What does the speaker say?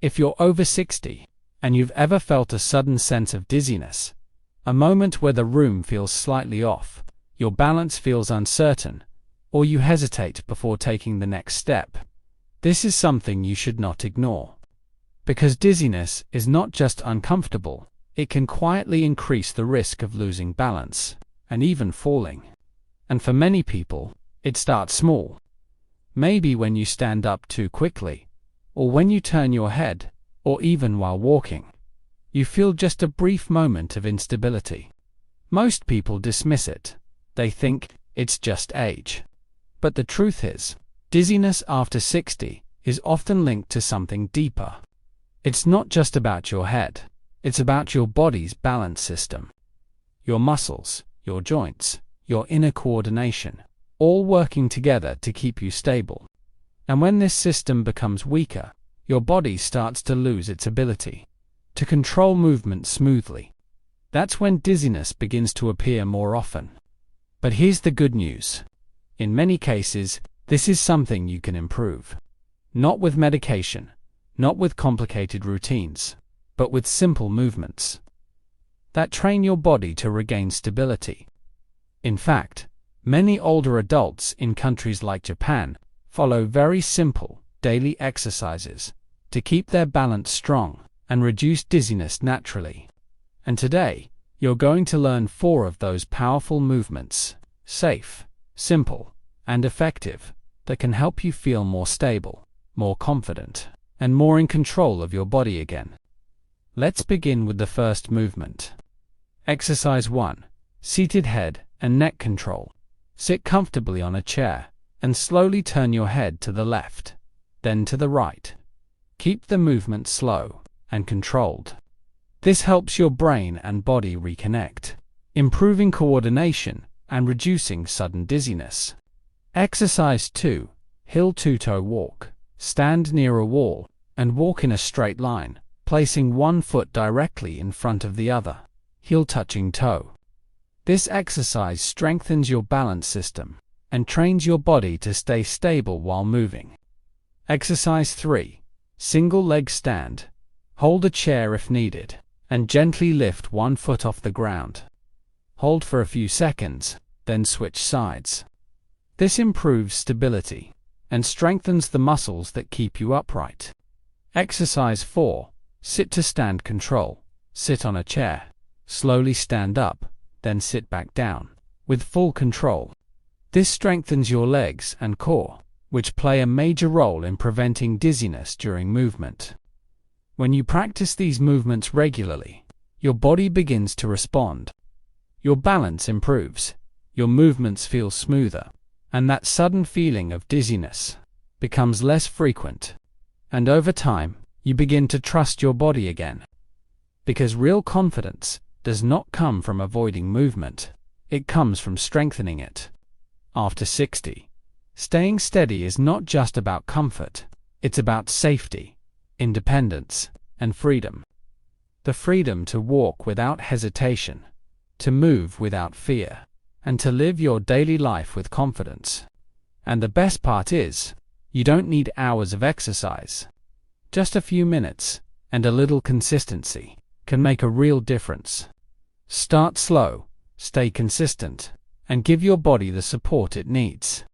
If you're over 60 and you've ever felt a sudden sense of dizziness, a moment where the room feels slightly off, your balance feels uncertain, or you hesitate before taking the next step, this is something you should not ignore. Because dizziness is not just uncomfortable, it can quietly increase the risk of losing balance and even falling. And for many people, it starts small. Maybe when you stand up too quickly, or when you turn your head, or even while walking. You feel just a brief moment of instability. Most people dismiss it. They think it's just age. But the truth is, dizziness after 60 is often linked to something deeper. It's not just about your head. It's about your body's balance system. Your muscles, your joints, your inner coordination, all working together to keep you stable. And when this system becomes weaker, your body starts to lose its ability to control movement smoothly. That's when dizziness begins to appear more often. But here's the good news. In many cases, this is something you can improve. Not with medication, not with complicated routines, but with simple movements that train your body to regain stability. In fact, many older adults in countries like Japan follow very simple, daily exercises to keep their balance strong and reduce dizziness naturally. And today, you're going to learn 4 of those powerful movements, safe, simple, and effective, that can help you feel more stable, more confident, and more in control of your body again. Let's begin with the first movement. Exercise 1. Seated head and neck control. Sit comfortably on a chair and slowly turn your head to the left, then to the right. Keep the movement slow and controlled. This helps your brain and body reconnect, improving coordination and reducing sudden dizziness. Exercise 2. Heel two-toe walk. Stand near a wall and walk in a straight line, placing one foot directly in front of the other, heel touching toe. This exercise strengthens your balance system and trains your body to stay stable while moving. Exercise 3. Single leg stand. Hold a chair if needed, and gently lift one foot off the ground. Hold for a few seconds, then switch sides. This improves stability and strengthens the muscles that keep you upright. Exercise 4. Sit to stand control. Sit on a chair. Slowly stand up, then sit back down, with full control. This strengthens your legs and core, which play a major role in preventing dizziness during movement. When you practice these movements regularly, your body begins to respond. Your balance improves, your movements feel smoother, and that sudden feeling of dizziness becomes less frequent. And over time, you begin to trust your body again. Because real confidence does not come from avoiding movement, it comes from strengthening it. After 60, staying steady is not just about comfort, it's about safety, independence, and freedom. The freedom to walk without hesitation, to move without fear, and to live your daily life with confidence. And the best part is, you don't need hours of exercise. Just a few minutes and a little consistency can make a real difference. Start slow, stay consistent, and give your body the support it needs.